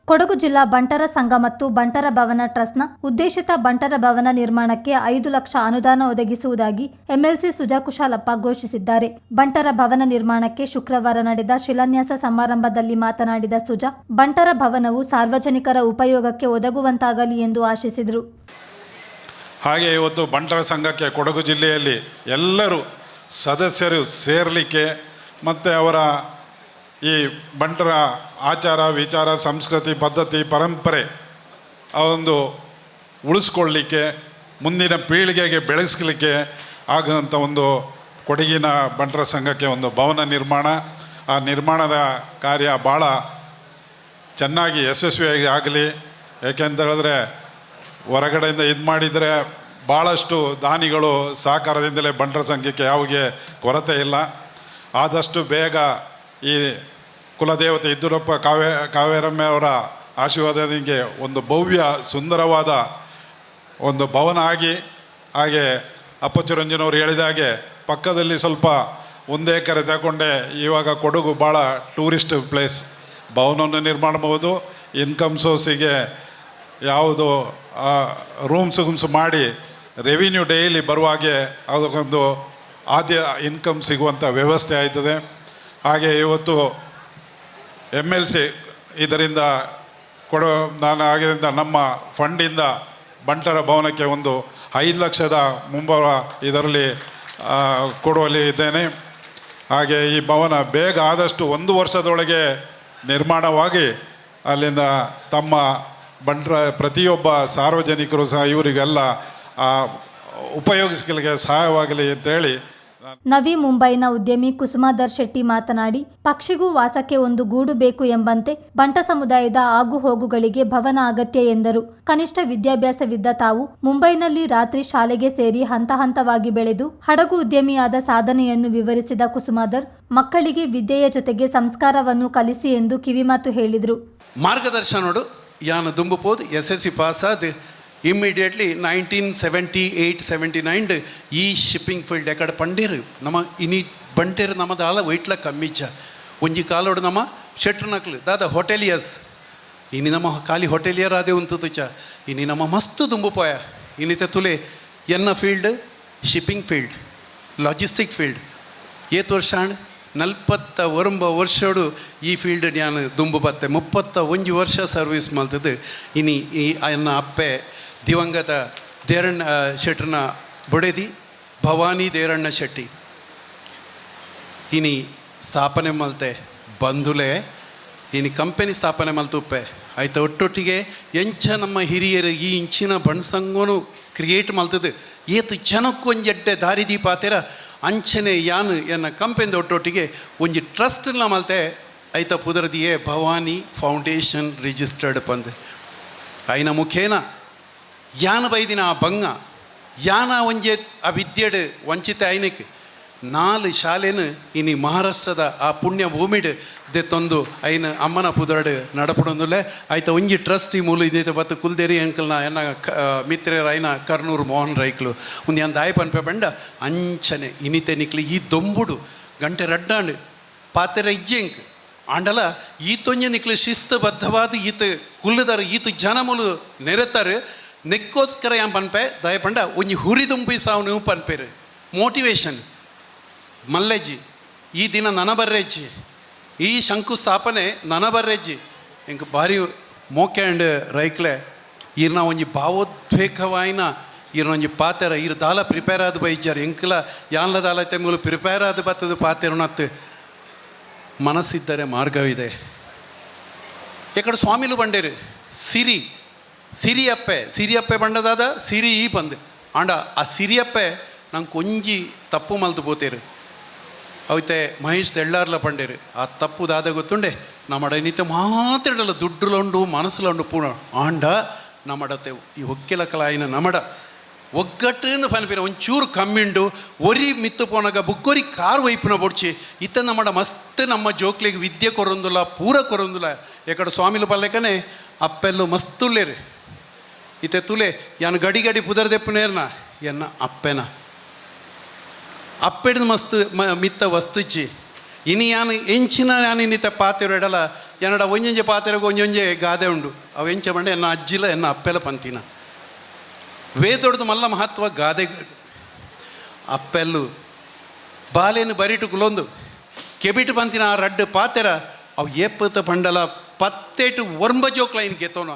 ಕೊಡಗು ಜಿಲ್ಲಾ ಬಂಟರ ಸಂಘ ಮತ್ತು ಬಂಟರ ಭವನ ಟ್ರಸ್ಟ್ನ ಉದ್ದೇಶಿತ ಬಂಟರ ಭವನ ನಿರ್ಮಾಣಕ್ಕೆ 5 ಲಕ್ಷ ಅನುದಾನ ಒದಗಿಸುವುದಾಗಿ ಎಂಎಲ್ಸಿ ಸುಜಾ ಕುಶಾಲಪ್ಪ ಘೋಷಿಸಿದ್ದಾರೆ. ಬಂಟರ ಭವನ ನಿರ್ಮಾಣಕ್ಕೆ ಶುಕ್ರವಾರ ನಡೆದ ಶಿಲಾನ್ಯಾಸ ಸಮಾರಂಭದಲ್ಲಿ ಮಾತನಾಡಿದ ಸುಜಾ, ಬಂಟರ ಭವನವು ಸಾರ್ವಜನಿಕರ ಉಪಯೋಗಕ್ಕೆ ಒದಗುವಂತಾಗಲಿ ಎಂದು ಆಶಿಸಿದರು. ಹಾಗೆ ಇವತ್ತು ಬಂಟರ ಸಂಘಕ್ಕೆ ಕೊಡಗು ಜಿಲ್ಲೆಯಲ್ಲಿ ಎಲ್ಲರೂ ಸದಸ್ಯರು ಸೇರಲಿಕ್ಕೆ ಮತ್ತು ಅವರ ಈ ಬಂಟರ ಆಚಾರ ವಿಚಾರ ಸಂಸ್ಕೃತಿ ಪದ್ಧತಿ ಪರಂಪರೆ ಒಂದು ಉಳಿಸ್ಕೊಳ್ಳಿಕ್ಕೆ ಮುಂದಿನ ಪೀಳಿಗೆಗೆ ಬೆಳೆಸಲಿಕ್ಕೆ ಆಗುವಂಥ ಒಂದು ಕೊಡಗಿನ ಬಂಟರ ಸಂಘಕ್ಕೆ ಒಂದು ಭವನ ನಿರ್ಮಾಣ, ಆ ನಿರ್ಮಾಣದ ಕಾರ್ಯ ಭಾಳ ಚೆನ್ನಾಗಿ ಯಶಸ್ವಿಯಾಗಿ ಆಗಲಿ. ಏಕೆಂತ ಹೇಳಿದ್ರೆ ಹೊರಗಡೆಯಿಂದ ಇದು ಮಾಡಿದರೆ ಭಾಳಷ್ಟು ದಾನಿಗಳು ಸಹಕಾರದಿಂದಲೇ ಬಂಟರ ಸಂಘಕ್ಕೆ ಯಾವುದೇ ಕೊರತೆ ಇಲ್ಲ. ಆದಷ್ಟು ಬೇಗ ಈ ಕುಲದೇವತೆ ಇದ್ದೂರಪ್ಪ ಕಾವೇರಮ್ಮ ಅವರ ಆಶೀರ್ವಾದನಿಗೆ ಒಂದು ಭವ್ಯ ಸುಂದರವಾದ ಒಂದು ಭವನ ಆಗಿ, ಹಾಗೆ ಅಪ್ಪಚ್ಚುರಂಜನವರು ಹೇಳಿದ ಹಾಗೆ ಪಕ್ಕದಲ್ಲಿ ಸ್ವಲ್ಪ 1 ಎಕರೆ ತಗೊಂಡೆ ಇವಾಗ ಕೊಡಗು ಭಾಳ ಟೂರಿಸ್ಟ್ ಪ್ಲೇಸ್, ಭವನವನ್ನು ನಿರ್ಮಾಣ ಮಾಡ್ಬೋದು. ಇನ್ಕಮ್ ಸೋರ್ಸಿಗೆ ಯಾವುದು ರೂಮ್ಸ್ ಮಾಡಿ ರೆವಿನ್ಯೂ ಡೈಲಿ ಬರುವಾಗೆ ಅದಕ್ಕೊಂದು ಆದ್ಯ ಇನ್ಕಮ್ ಸಿಗುವಂಥ ವ್ಯವಸ್ಥೆ ಆಯ್ತದೆ. ಹಾಗೆ ಇವತ್ತು MLC ಇದರಿಂದ ನಾನು ಆಗಿದ್ದರಿಂದ ನಮ್ಮ ಫಂಡಿಂದ ಬಂಟರ ಭವನಕ್ಕೆ ಒಂದು 5 ಲಕ್ಷದ ಮುಂಬರುವ ಇದರಲ್ಲಿ ಕೊಡುವಲ್ಲಿ ಇದ್ದೇನೆ. ಹಾಗೆ ಈ ಭವನ ಬೇಗ ಆದಷ್ಟು 1 ವರ್ಷದೊಳಗೆ ನಿರ್ಮಾಣವಾಗಿ ಅಲ್ಲಿಂದ ತಮ್ಮ ಬಂಟರ ಪ್ರತಿಯೊಬ್ಬ ಸಾರ್ವಜನಿಕರು ಸಹ ಇವರಿಗೆಲ್ಲ ಉಪಯೋಗಿಸಲಿಕ್ಕೆ ಸಹಾಯವಾಗಲಿ ಅಂತೇಳಿ. ನವಿ ಮುಂಬೈನ ಉದ್ಯಮಿ ಕುಸುಮಾಧರ್ ಶೆಟ್ಟಿ ಮಾತನಾಡಿ, ಪಕ್ಷಿಗೂ ವಾಸಕ್ಕೆ ಒಂದು ಗೂಡು ಬೇಕು ಎಂಬಂತೆ ಬಂಟ ಸಮುದಾಯದ ಆಗುಹೋಗುಗಳಿಗೆ ಭವನ ಅಗತ್ಯ ಎಂದರು. ಕನಿಷ್ಠ ವಿದ್ಯಾಭ್ಯಾಸವಿದ್ದ ತಾವು ಮುಂಬೈನಲ್ಲಿ ರಾತ್ರಿ ಶಾಲೆಗೆ ಸೇರಿ ಹಂತವಾಗಿ ಬೆಳೆದು ಹಡಗು ಉದ್ಯಮಿಯಾದ ಸಾಧನೆಯನ್ನು ವಿವರಿಸಿದ ಕುಸುಮಾಧರ್, ಮಕ್ಕಳಿಗೆ ವಿದ್ಯೆಯ ಜೊತೆಗೆ ಸಂಸ್ಕಾರವನ್ನು ಕಲಿಸಿ ಎಂದು ಕಿವಿಮಾತು ಹೇಳಿದರು. ಮಾರ್ಗದರ್ಶನೋಡು ಯಾನು ದುಂಬುಪೋದು SSC ಪಾಸಾದ ಇಮ್ಮಿಡಿಯೇಟ್ಲಿ 1978-79 ಈ ಶಿಪ್ಪಿಂಗ್ ಫೀಲ್ಡ್ ಎಕಡೆ ಪಂಡೇರು ನಮ್ಮ ಇನಿ ಬಂಟೇರು ನಮ್ಮದು ಆಲ ವೈಟ್ಲ ಕಮ್ಮಿಚ್ಚ ಒಂಜಿ ಕಾಲೋಡು ನಮ್ಮ ಶೆಟ್ರ್ ನಕ್ಲು ದಾದ ಹೋಟೆಲಿಯರ್ಸ್ ಇನಿ ನಮ್ಮ ಖಾಲಿ ಹೋಟೆಲಿಯರ್ ಅದೇ ಉಂತುಚ ಇನಿ ನಮ್ಮ ಮಸ್ತು ದುಂಬುಪೋಯ ಇನಿತೆ ತುಲೆ ಎನ್ನ field shipping field logistic field ಏತ್ ವರ್ಷ 41 ವರ್ಷಡು ಈ ಫೀಲ್ಡ್ ನಾನು ದುಂಬು ಬತ್ತೆ 31 ವರ್ಷ ಸರ್ವಿಸ್ ಮಲ್ತದ್ದು. ಇನಿ ಈ ಅನ್ನ ಅಪ್ಪೆ ದಿವಂಗತ ದೇರಣ್ಣ ಶೆಟ್ರನ ಬೊಡೆದಿ ಭವಾನಿ ದೇರಣ್ಣ ಶೆಟ್ಟಿ ಇನಿ ಸ್ಥಾಪನೆ ಮಲ್ತೆ ಬಂಧುಲೆ ಇನಿ ಕಂಪೆನಿ ಸ್ಥಾಪನೆ ಮಲ್ತುಪ್ಪೆ ಆಯ್ತು. ಒಟ್ಟೊಟ್ಟಿಗೆ ಎಂಚ ನಮ್ಮ ಹಿರಿಯರು ಈ ಇಂಚಿನ ಬಣ್ಸಂಗೋನು ಕ್ರಿಯೇಟ್ ಮಲ್ತದ್ದು ಏತು ಜನಕ್ಕೊಂಜೆಡ್ಡೆ ದಾರಿದೀಪ ಆತೆರ ಅಂಚನೆ ಯಾನು ಎನ್ನ ಕಂಪೆನಿದ ಒಟ್ಟೊಟ್ಟಿಗೆ ಒಂಜಿ ಟ್ರಸ್ಟ್ನ ಮಲ್ತೆ ಐತ ಪುದರದಿಯೇ ಭವಾನಿ ಫೌಂಡೇಶನ್ ರಿಜಿಸ್ಟರ್ಡ್ ಪಂದ್ ಐನ ಮುಖೇನ ಯಾನ ಬೈದಿನ ಆ ಬಂಗ ಯಾನ ಒಂಜೆ ಆ ವಿದ್ಯೆಡ್ ವಂಚಿತ ಐನಕ್ಕೆ 4 ಶಾಲೆನು ಇನಿ ಮಹಾರಾಷ್ಟ್ರದ ಆ ಪುಣ್ಯ ಭೂಮಿಡ್ ದೆತ್ತೊಂದು ಐನ ಅಮ್ಮನ ಪುದರಡ್ ನಡಪಡೊಂದುಲ್ಲೆ ಆಯ್ತ ಒಂಜಿ ಟ್ರಸ್ಟ್ ಈ ಮೂಲ ಇದೈತೆ ಬತ್ತು ಕುಲ್ದೇರಿ ಅಂಕಲ್ನ ಎನ್ನ ಮಿತ್ರರ ಐನ ಕರ್ನೂರು ಮೋಹನ್ ರೈಕ್ಲು ಒಂದು ಏನು ದಾಯ ಪನ್ಪೆ ಬಂಡ ಅಂಚನೆ ಇನಿತೆ ನಿಕ್ಲಿ ಈ ದೊಂಬುಡು ಗಂಟೆ ರಡ್ಡಾಂಡು ಪಾತೆರ ಇಜ್ಜೆಂಕ್ ಆಂಡಲ ಈತೊಂಜೆ ನಿಕ್ಲು ಶಿಸ್ತುಬದ್ಧವಾದ ಈತ ಕುಲ್ಲದಾರ ಈತ ಜನಮೂಲು ನೆರೆತಾರೆ ನೆಕ್ಕೋಸ್ಕರ ಏನು ಪನ್ಪೆ ದಯ ಪಂಡ ಒಂಜಿ ಹುರಿದುಂಬಿ ಸಾವು ನೀವು ಪನ್ಪೇರು ಮೋಟಿವೇಶನ್ ಮಲ್ಲೆಜ್ಜಿ ಈ ದಿನ ನನ ಬರ್ರೆಜ್ಜಿ ಈ ಶಂಕುಸ್ಥಾಪನೆ ನನ ಬರ್ರೆಜ್ಜಿ ಎಂಕ್ ಭಾರಿ ಮೋಕೆ ಅಂಡ್ ರೈಕ್ಲೆ ಈರ್ನ ಒಂಜಿ ಭಾವೋದ್ವೇಗವಾಯಿನ ಈರ್ನ ಒಂಜಿ ಪಾತೆರ ಈರ್ ದಾಲ ಪ್ರಿಪೇರ್ ಆದ ಬೈಜಾರು ಎಂಕ್ಲ ಯಾನ್ಲ ದಾಲ ತೆಂಗುಲು ಪ್ರಿಪೇರ್ ಆದ ಬತ್ತದ ಪಾತೆರನತ್ತು ಮನಸ್ಸಿದ್ದರೆ ಮಾರ್ಗವಿದೆ. ಎಕಡೆ ಸ್ವಾಮಿಲು ಬಂಡೇರು ಸಿರಿಯಪ್ಪೆ ಬಂಡದಾದ ಸಿರಿ ಈ ಬಂದು ಆಂಡ ಆ ಸಿರಿಯಪ್ಪೆ ನಂಗೆ ಒಂಜಿ ತಪ್ಪು ಮಲ್ತು ಪೋತೇರು ಅವತ್ತೆ ಮಹೇಶ್ ತೆಳ್ಳಾರ್ಲ ಪಂಡೇರು ಆ ತಪ್ಪು ದಾದ ಗೊತ್ತುಂಡೆ ನಮ್ಮಡ ನಿತ್ಯ ಮಾತಾಡಲ್ಲ ದುಡ್ಡುಲುಂಡು ಮನಸ್ಸುಲುಂಡು ಪೂಣ ಆಂಡ ನಮ್ಮಡತ್ತೆ ಈ ಒಕ್ಕೆಲ ಕಲಾಯಿನ ನಮ್ಮಡ ಒಗ್ಗಟ್ಟು ಪನ್ಪಿನ ಒಂಚೂರು ಕಮ್ಮಿಂಡು ಒರಿ ಮಿತ್ತು ಪೋನಾಗ ಬುಕ್ಕೊರಿ ಕಾರ್ ವೈಪುನ ಬೊಡ್ಚಿ ಇತ್ತ ನಮ್ಮಡ ಮಸ್ತ್ ನಮ್ಮ ಜೋಕ್ಲಿಗೆ ವಿದ್ಯೆ ಕೊರೊಂದುಲ್ಲ ಪೂರ ಕೊರೊಂದುಲ್ಲ ಎಕಡೆ ಸ್ವಾಮಿಲು ಪಲ್ಲೆಕನೆ ಅಪ್ಪೆಲ್ಲು ಮಸ್ತುಲ್ಲೇರು ಇತ್ತೆ ತುಲೆ ಯಾನು ಗಡಿ ಪುದರ್ದೆಪ್ಪನೇರ್ನ ಎನ್ನ ಅಪ್ಪೆನ ಅಪ್ಪೆಡ್ದು ಮಸ್ತ್ ಮಿತ್ತ ವಸ್ತುಚ್ಚಿ ಇನಿ ಯಾನು ಎಂಚಿನ ಯಾನು ಇನ್ನಿತ ಪಾತೆರಡಲ ಎನ್ನಡ ಒಂಜೊಂಜೆ ಪಾತೆರೆಗೆ ಒಂಜೊಂಜೆ ಗಾದೆ ಉಂಡು ಅವು ಎಂಚ ಬಂಡೆ ಎನ್ನ ಅಜ್ಜಿಲ ಎನ್ನ ಅಪ್ಪೆಲ ಪಂತಿನ ವೇದೊಡ್ದು ಮಲ್ಲ ಮಹತ್ವ ಗಾದೆ ಅಪ್ಪೆಲ್ಲು ಬಾಲೇನು ಬರಿಟುಕುಲೊಂದು ಕೆಬಿಟು ಪಂತಿನ ಆ ರಡ್ಡು ಪಾತೆರ ಅವು ಏಪತ ಪಂಡಲ ಪತ್ತೇಟು ಒರ್ಂಬ ಜೋಕ್ಲೈನ್ ಗೆತ್ತೋನ.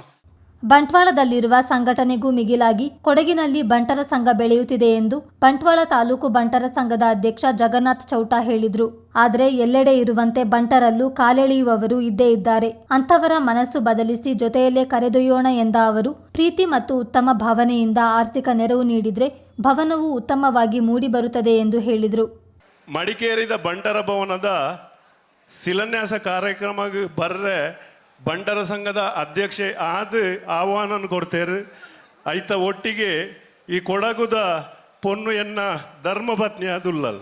ಬಂಟ್ವಾಳದಲ್ಲಿರುವ ಸಂಘಟನೆಗೂ ಮಿಗಿಲಾಗಿ ಕೊಡಗಿನಲ್ಲಿ ಬಂಟರ ಸಂಘ ಬೆಳೆಯುತ್ತಿದೆ ಎಂದು ಬಂಟ್ವಾಳ ತಾಲೂಕು ಬಂಟರ ಸಂಘದ ಅಧ್ಯಕ್ಷ ಜಗನ್ನಾಥ್ ಚೌಟ ಹೇಳಿದರು. ಆದರೆ ಎಲ್ಲೆಡೆ ಇರುವಂತೆ ಬಂಟರಲ್ಲೂ ಕಾಲೆಳೆಯುವವರು ಇದ್ದೇ ಇದ್ದಾರೆ. ಅಂಥವರ ಮನಸ್ಸು ಬದಲಿಸಿ ಜೊತೆಯಲ್ಲೇ ಕರೆದೊಯ್ಯೋಣ ಎಂದ ಅವರು, ಪ್ರೀತಿ ಮತ್ತು ಉತ್ತಮ ಭಾವನೆಯಿಂದ ಆರ್ಥಿಕ ನೆರವು ನೀಡಿದರೆ ಭವನವು ಉತ್ತಮವಾಗಿ ಮೂಡಿಬರುತ್ತದೆ ಎಂದು ಹೇಳಿದರು. ಮಡಿಕೇರಿದ ಬಂಟರ ಭವನದ ಶಿಲಾನ್ಯಾಸ ಕಾರ್ಯಕ್ರಮ ಬರ್ರೆ ಬಂಟರ ಸಂಘದ ಅಧ್ಯಕ್ಷೆ ಆಹ್ವಾನ ಕೊಡ್ತೇರು. ಐತ ಒಟ್ಟಿಗೆ ಈ ಕೊಡಗುದ ಪೊನ್ನು ಎನ್ನ ಧರ್ಮಪತ್ನಿ ಅದುಲ್ಲಲ್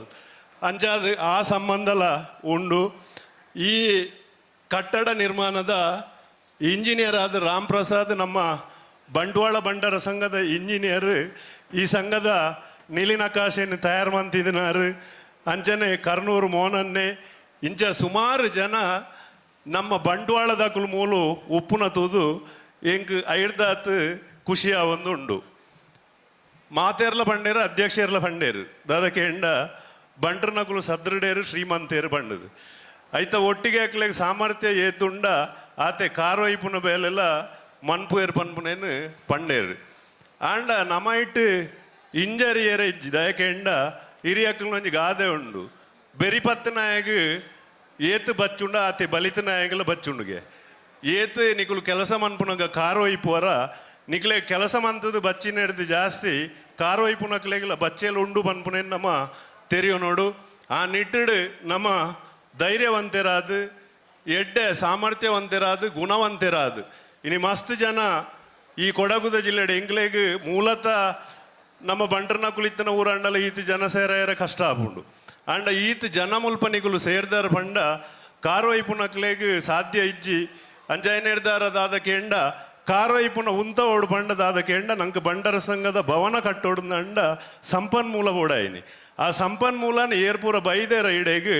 ಅಂಚಾದ ಆ ಸಂಬಂಧಲ ಉಂಡು. ಈ ಕಟ್ಟಡ ನಿರ್ಮಾಣದ ಇಂಜಿನಿಯರ್ ಆದ ರಾಮ್ ಪ್ರಸಾದ್ ನಮ್ಮ ಬಂಟ್ವಾಳ ಬಂಟರ ಸಂಘದ ಇಂಜಿನಿಯರ್ ಈ ಸಂಘದ ನೀಲಿನಕಾಶೆಯನ್ನು ತಯಾರು ಮಾಡ್ತಿದ್ದೀನಾರು. ಅಂಚನೆ ಕರ್ನೂರು ಮೋಹನನ್ನೇ ಇಂಚ ಸುಮಾರು ಜನ ನಮ್ಮ ಬಂಟ್ವಾಳದ ಮೂಲು ಉಪ್ಪುನ ತೂದು ಎಂಕ್ ಐಡ್ದಾತ್ ಖುಷಿಯ ಒಂದು ಉಂಡು. ಮಾತೇರ್ಲ ಪಂಡೇರು ಅಧ್ಯಕ್ಷರ್ಲ ಪಂಡೇರು ದಾದಕ್ಕೆ ಎಂಡ ಬಂಟ್ರನಕುಲು ಸದೃಢೇರು ಶ್ರೀಮಂತೇರು ಪಂಡದು ಐತ ಒಟ್ಟಿಗೆ ಹಾಕ್ಲಿಕ್ಕೆ ಸಾಮರ್ಥ್ಯ ಏತುಂಡ ಆತೆ ಕಾರೋಯ್ಪುನ ಬೇಲೆಲ್ಲ ಮನ್ಪುಯರ್ ಪನ್ಪುನೇನು ಪಂಡೇರು ಆಂಡ ನಮ್ಮ ಇಟ್ಟು ಇಂಜರಿ ಏರ ಇಜ್ಜಿ ದಯಕ್ಕೆ ಎಂಡ ಹಿರಿಯಕ್ಕಲು ಒಂಜಿ ಗಾದೆ ಉಂಡು. ಬೆರಿಪತ್ತು ನಾಯಗ ಏತು ಬಚ್ಚುಂಡ ಆತೆ ಬಲಿತ ನಾಯಗಲ ಬಚ್ಚುಂಡುಗೆ ಏತು ನಿಕುಲು ಕೆಲಸ ಮನ್ಪುನಗ ಕಾರೋಯ್ಪುವರ ನಿಕ್ಲೆ ಕೆಲಸ ಮಂತದ್ದು ಬಚ್ಚಿನ ಹಿಡ್ದು ಜಾಸ್ತಿ ಕಾರೋಯ್ಪುನಕ್ಲೆಗಲ ಬಚ್ಚೆಲ್ಲ ಉಂಡು ಪನ್ಪುನೇನು ನಮ್ಮ ತೆರಿಯೋ ನೋಡು. ಆ ನಿಟ್ಟಿಡು ನಮ್ಮ ಧೈರ್ಯವಂತರಾದು ಎಡ್ಡೆ ಸಾಮರ್ಥ್ಯವಂತರಾದು ಗುಣವಂತರಾದು ಇನ್ನು ಮಸ್ತ್ ಜನ ಈ ಕೊಡಗುದ ಜಿಲ್ಲೆಡೆ ಎಂಗ್ಲೆಗ್ ಮೂಲತಃ ನಮ್ಮ ಬಂಟ್ರನ ಕುಳಿತನ ಊರಂಡಲ ಈತ ಜನ ಸೇರ ಕಷ್ಟ ಆಪುಂಡು ಅಂಡ ಈತ ಜನ ಮುಲ್ಪನಿಗುಲು ಸೇರ್ದಾರ ಪಂಡ ಕಾರೋಯ್ಪುನಕ್ಲೆಗ್ ಸಾಧ್ಯ ಇಜ್ಜಿ ಅಂಜಾಯನ ಹಿಡ್ದಾರದಾದ ಕೇಂಡ ಕಾರೋಯ್ಪುನ ಉಂತ ಓಡು ಪಂಡದಾದ ಕೇಂಡ ನಂಗೆ ಬಂಡರ ಸಂಘದ ಭವನ ಕಟ್ಟೋಡು ಅಂಡ ಸಂಪನ್ಮೂಲ ಓಡಾಯಿನಿ. ಆ ಸಂಪನ್ಮೂಲನ ಏರ್ಪೂರ ಬೈದೇರ ಇಡೆಗ್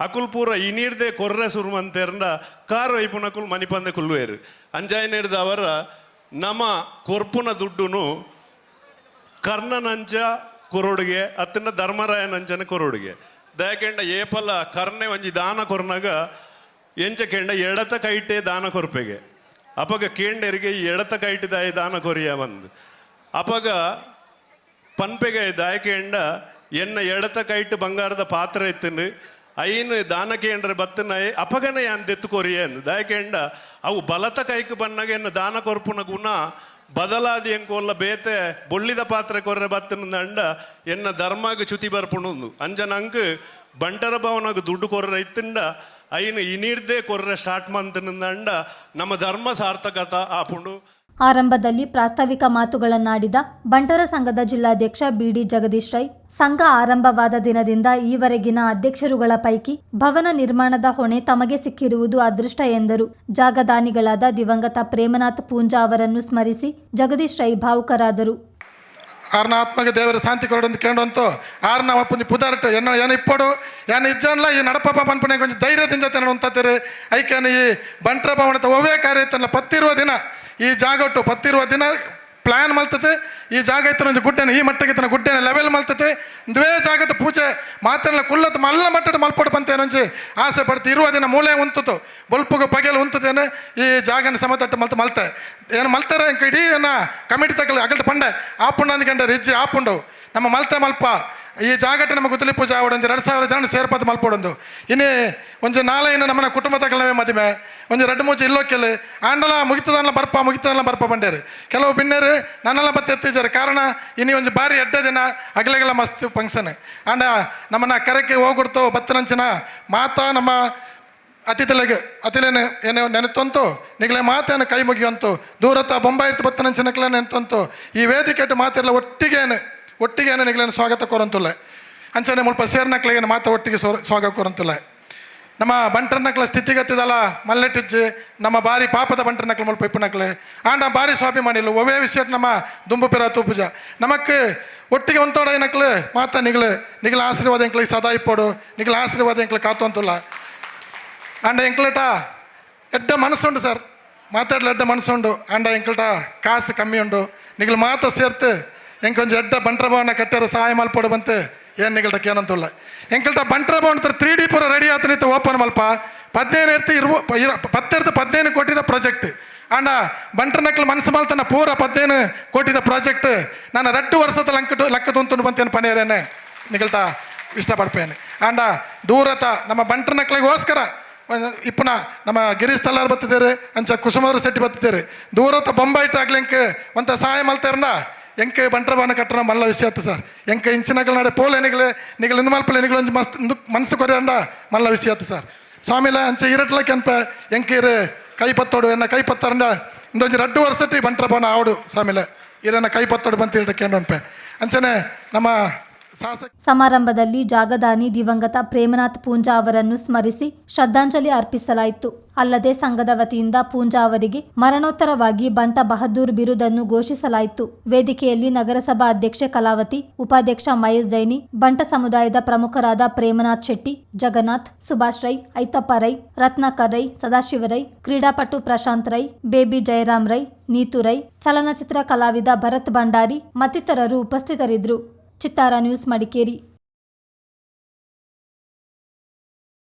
ಅಕುಲ್ಪೂರ ಇನೀರ್ದೆ ಕೊರ್ರೆ ಸುರುಮಂತೇರ್ನ ಕಾರೋಯ್ಪುನಕುಲ್ ಮನಿಪಂದೆ ಕುಲ್ವೇರು ಅಂಜಾಯನ ಹಿಡ್ದ ಅವರ ನಮ್ಮ ಕೊರ್ಪುನ ದುಡ್ಡುನು ಕರ್ಣನಂಚ ಕೊರೊಡುಗೆ ಅತ್ತನ ಧರ್ಮರಾಯನಂಚನ ಕೊರೊಡುಗೆ ದಯಕೆಂಡ ಏಪಲ ಕರ್ಣೆ ಒಂಜಿ ದಾನ ಕೊರ್ನಾಗ ಎಂಚ ಕೆಂಡ ಎಡತ ಕೈಟೆ ದಾನ ಕೊರ್ಪೆಗೆ ಅಪಗ ಕೇಂಡರಿಗೆ ಈ ಎಡತ ಕೈಟಿದಾಯ ದಾನ ಕೊರಿಯ ಬಂದು ಅಪಗ ಪನ್ಪೆಗೆ ದಾಯಕೆಂಡ ಎನ್ನ ಎಡತ ಕೈಟ್ ಬಂಗಾರದ ಪಾತ್ರ ಎತ್ತನು ಐನು ದಾನ ಕೇಂದ್ರ ಬತ್ತನಾಯ್ ಅಪಗನ ಯಾನ್ ತೆತ್ತು ಕೊರಿಯ ಅಂದು ದಾಯಕೆಂಡ ಅವು ಬಲತ ಕೈಕ್ ಬನ್ನಾಗ ಎನ್ನ ದಾನ ಕೊರ್ಪುನ ಗುಣ ಬದಲಾದಿ ಎಂಕೋಲ್ಲ ಬೇತೆ ಬೊಳ್ಳಿದ ಪಾತ್ರೆ ಕೊರ್ರೆ ಬತ್ತನ ಅಂಡ ಎನ್ನ ಧರ್ಮಾಗ ಚ್ಯುತಿ ಬರ್ಪುಣುಂದು ಅಂಜನಂಕ್ ಬಂಟರ ಭವನಗ ದುಡ್ಡು ಕೊರ್ರೆ ಇತ್ತಂಡ ಐನು ಇನೀರ್ದೇ ಕೊರ್ರೆ ಸ್ಟಾರ್ಟ್ ಮಂತನಂದ ನಮ್ಮ ಧರ್ಮ ಸಾರ್ಥಕತ ಆಪುಂಡು. ಆರಂಭದಲ್ಲಿ ಪ್ರಾಸ್ತಾವಿಕ ಮಾತುಗಳನ್ನಾಡಿದ ಬಂಟರ ಸಂಘದ ಜಿಲ್ಲಾಧ್ಯಕ್ಷ ಬಿಡಿ ಜಗದೀಶ್ ರೈ, ಸಂಘ ಆರಂಭವಾದ ದಿನದಿಂದ ಈವರೆಗಿನ ಅಧ್ಯಕ್ಷರುಗಳ ಪೈಕಿ ಭವನ ನಿರ್ಮಾಣದ ಹೊಣೆ ತಮಗೆ ಸಿಕ್ಕಿರುವುದು ಅದೃಷ್ಟ ಎಂದರು. ಜಾಗದಾನಿಗಳಾದ ದಿವಂಗತ ಪ್ರೇಮನಾಥ್ ಪೂಂಜಾ ಅವರನ್ನು ಸ್ಮರಿಸಿ ಜಗದೀಶ್ ರೈ ಭಾವುಕರಾದರು. ಆರ್ನ ಆತ್ಮಗೆ ದೇವರ ಶಾಂತಿ ಕೊರಡಂತ ಕೇಳಂತು ಆರ್ನ ಅಪ್ಪನಿ ಪುದಾರ್ಟ ಏನು ಇಪ್ಪಡು ಏನು ಇಜ್ಜನ್ಲ ಈ ನಡಪಪ್ಪ ಪನ್ಪಣೆ ಕೊಂಚ ಧೈರ್ಯದಿಂದ ಅಂತಂತೀರಿ ಐಕ್ಯಾನ ಈ ಬಂಟ್ರ ಭವನದ ಒವ್ವೇ ಕಾರ್ಯ ಇತ್ತಲ್ಲ ಪತ್ತಿರುವ ದಿನ ಈ ಜಾಗ ಒಟ್ಟು ಪತ್ತಿರುವ ದಿನ ಪ್ಲ್ಯಾನ್ ಮಲ್ತತೆ ಈ ಜಾಗ ಇತ್ತು ಒಂದು ಗುಡ್ಡೆನ ಈ ಮಟ್ಟಿಗೆ ಇತ್ತು ಗುಡ್ಡೆನ ಲೆವೆಲ್ ಮಲ್ತತೆ ದ್ವೇ ಜಾಗಟ್ಟು ಪೂಜೆ ಮಾತೆಲ್ಲ ಕುಳ್ಳತ್ತು ಮಲ್ಲ ಮಟ್ಟದ ಮಲ್ಪಡು ಬಂತೇನಂಜಿ ಆಸೆ ಪಡ್ತು ಇರುವ ದಿನ ಮೂಲೆ ಉಂತತು ಬೊಲ್ಪುಗ ಪಗೆಲು ಉಂತದೇನೆ ಈ ಜಾಗನ ಸಮತಟ್ಟು ಮಲ್ತೆ ಏನು ಮಲ್ತಾರೆ ಇಡೀ ಏನ ಕಮಿಟಿ ತಗಲು ಅಗಲ್ಟ ಪಂಡೆ ಆಪುಂಡು ಅಂದ್ಕೊಂಡ್ರೆ ಇಜ್ಜಿ ಆಪುಂಡು ನಮ್ಮ ಮಲ್ತೆ ಮಲ್ಪ ಈ ಜಾಗಟ್ಟು ನಮಗೆ ಗುದ್ದಲಿ ಪೂಜೆ ಆವಡೊಂದು 2,000 ಜನ ಸೇರ್ಪತ್ತು ಮಲ್ಪೊಡೊಂದು ಇನ್ನು ಒಂಜಿ ನಾಳೆಯನ್ನು ನಮ್ಮನ್ನ ಕುಟುಂಬ ತಗಲವೇ ಮದುವೆ ಒಂಜಿ 2-3 ಇಲ್ಲೋಕೆಲ್ಲಿ ಆಂಡಲ ಮುಗಿತದಲ್ಲ ಬರ್ಪ ಬಂಡೇರು ಕೆಲವು ಬಿನ್ನೇರು ನನ್ನೆಲ್ಲ ಬತ್ತೆ ಎತ್ತಿದ್ದಾರೆ ಕಾರಣ ಇನ್ನು ಒಂಜಿ ಬಾರಿ ಎಡ್ಡೆ ದಿನ ಅಗಲೆಗೆಲ್ಲ ಮಸ್ತ್ ಫಂಕ್ಷನ್ ಆಂಡ ನಮ್ಮನ್ನ ಕರೆಕ್ಕೆ ಹೋಗ್ಬಿಡ್ತು ಬತ್ತನಂಚಿನ ಮಾತಾ ನಮ್ಮ ಅತಿಲೇನು ಏನೇ ನೆನೆತಂತು ನಿಗಲೇ ಮಾತೇನು ಕೈ ಮುಗಿಯಂತು ದೂರತ್ತ ಬೊಂಬಾಯಿ ಇರ್ತು ಬತ್ತನಂಚಿನಕ್ಲೆ ನೆನೆತಂತು ಈ ವೇದಿಕೆ ಒಟ್ಟಿಗೆ ಒಟ್ಟಿಗೇನು ನಿಗಲೇನು ಸ್ವಾಗತ ಕೋರಂತುಲ್ಲ ಅಂಚನೆ ಮುಲ್ಪ ಸೇರ್ನಕ್ಲೆಗೇನು ಮಾತ ಒಟ್ಟಿಗೆ ಸ್ವಾಗತ ಕೋರಂತುಲ್ಲ ನಮ್ಮ ಬಂಟ್ರನಕ್ಲ ಸ್ಥಿತಿಗತಿದಲ್ಲ ಮಲ್ಲೆಟ್ಟಿಜ್ಜಿ ನಮ್ಮ ಬಾರಿ ಪಾಪದ ಬಂಟ್ರನಕ್ಲ ಮುಲ್ಪ ಇಪ್ಪನಕ್ಲೆ ಆಂಡ ಬಾರಿ ಸ್ವಾಭಿಮಾನಿಲ್ಲ ಒವೇ ವಿಷಯ ನಮ್ಮ ದುಂಬು ಪಿರ ತೂಪುಜ ನಮಕ್ಕೆ ಒಟ್ಟಿಗೆ ಒಂತೋಡ ಏನಕ್ಲೆ ಮಾತ ನಿಗಲ ಆಶೀರ್ವಾದ ಎಂಕ್ಲಿಗೆ ಸದಾ ಇಪ್ಪೋಡು ನಿಗಲ ಆಶೀರ್ವಾದ ಎಂಕ್ಲೆ ಕಾತು ಅಂತಲ್ಲ ಆಂಡ ಎಂಕ್ಲೆಟ ಎಡ್ಡ ಮನಸ್ಸುಂಡು ಸರ್ ಮಾತಾಡಲು ಎಡ್ಡ ಮನಸ್ಸುಂಡು ಅಂಡ ಎಂಕಲ್ಟ ಕಾಸು ಕಮ್ಮಿ ಉಂಡು ನಿಗಲು ಮಾತ ಸೇರ್ತು ಎಂಕೊಂಚ ಎಡ್ಡ ಬಂಟ್ರ ಭವನ ಕಟ್ಟಾರ ಸಹಾಯ ಮಲ್ಪಡು ಬಂತು ಏನು ನಿಗಲ್ಟಕ್ಕೆ ಏನಂತಲ್ಲ ಎಂಕಲ್ಟ ಬಂಟ್ರ ಭವನ 3D ಪೂರ ರೆಡಿ ಆತನಿತ್ತು ಓಪನ್ ಮಲ್ಪ 15 ಕೋಟಿದ ಪ್ರಾಜೆಕ್ಟ್ ಅಂಡ ಬಂಟ್ರ ನಕ್ಲು ಮನಸ್ಸು ಮಲ್ತನ ಪೂರ 15 ಕೋಟಿದ ಪ್ರಾಜೆಕ್ಟ್ ನಾನು 2 ವರ್ಷದ ಲೆಕ್ಕ ತುಂತುಂಡು ಬಂತೇನು ಪನೇರೇನೆ ನಿಗಲ್ಟ ಇಷ್ಟಪಡ್ಪೇನೆ ಅಂಡ ದೂರತ ನಮ್ಮ ಬಂಟ್ರ ನಕ್ಲಿಗೋಸ್ಕರ ಇಪ್ಪನ ನಮ್ಮ ಗಿರೀಶ್ ತಲ್ಲಾರ್ ಬತ್ತಿದ್ದೇರು ಅಂಚ ಕುಸುಮಾರು ಶೆಟ್ಟಿ ಬತ್ತಿದ್ದೇರು ದೂರತ ಬೊಂಬಾಯಿಟ್ ಆಗ್ಲಿಂಕ್ ಒಂತ ಸಹಾಯ ಮಲ್ತಾರಂಡ ಎಂಕ ಬಂಟ್ರ ಭವನ ಕಟ್ಟಣ ಮಲ್ಲ ವಿಷಯ ಆಯ್ತು ಸರ್ ಎಂಕ ಇಂಚಿನಗಳು ನಡೆ ಪೋಲ್ ಎನಿಗಳು ನಿಗಳು ಇಂದು ಮಲ್ಪಲೆ ಎನಿಗಳು ಒಂಜಿ ಮಸ್ತ್ ಮನಸ್ಸು ಕೊರೆಯಂಡ ಮಲ್ಲ ವಿಷಯ ಆಯ್ತು ಸರ್ ಸ್ವಾಮಿಲ ಅಂಚ ಇರಟ್ಲಕ್ಕೆ ಅನ್ಪ ಎಂಕೀರು ಕೈ ಪತ್ತೋಡು ಎನ್ನ ಕೈ ಪತ್ತಾರಂಡ ಇಂದೊಂಜಿ 2 ವರ್ಷಟಿ ಬಂಟ್ರ ಭವನ ಆವಡು ಸ್ವಾಮಿಲ ಇರನ್ನ ಕೈ ಪತ್ತೋಡು ಬಂತು ಇರಕ್ಕೆ ಅನ್ಪೆ ಅಂಚನೆ ನಮ್ಮ ಸಮಾರಂಭದಲ್ಲಿ ಜಾಗದಾನಿ ದಿವಂಗತ ಪ್ರೇಮನಾಥ್ ಪೂಂಜಾ ಅವರನ್ನು ಸ್ಮರಿಸಿ ಶ್ರದ್ಧಾಂಜಲಿ ಅರ್ಪಿಸಲಾಯಿತು. ಅಲ್ಲದೆ ಸಂಘದ ವತಿಯಿಂದ ಪೂಂಜಾ ಅವರಿಗೆ ಮರಣೋತ್ತರವಾಗಿ ಬಂಟ ಬಹದ್ದೂರ್ ಬಿರುದನ್ನು ಘೋಷಿಸಲಾಯಿತು. ವೇದಿಕೆಯಲ್ಲಿ ನಗರಸಭಾ ಅಧ್ಯಕ್ಷೆ ಕಲಾವತಿ, ಉಪಾಧ್ಯಕ್ಷ ಮಹೇಶ್ ಜೈನಿ, ಬಂಟ ಸಮುದಾಯದ ಪ್ರಮುಖರಾದ ಪ್ರೇಮನಾಥ್ ಶೆಟ್ಟಿ, ಜಗನ್ನಾಥ್, ಸುಭಾಷ್ ರೈ, ಐತಪ್ಪ ರೈ, ರತ್ನಾಕರ್ ರೈ, ಸದಾಶಿವ ರೈ, ಕ್ರೀಡಾಪಟು ಪ್ರಶಾಂತ್ ರೈ, ಬೇಬಿ ಜಯರಾಮ್ ರೈ, ನೀತು ರೈ, ಚಲನಚಿತ್ರ ಕಲಾವಿದ ಭರತ್ ಭಂಡಾರಿ ಮತ್ತಿತರರು ಉಪಸ್ಥಿತರಿದ್ದರು. ಚಿತ್ತಾರ ನ್ಯೂಸ್ ಮಡಿಕೇರಿ.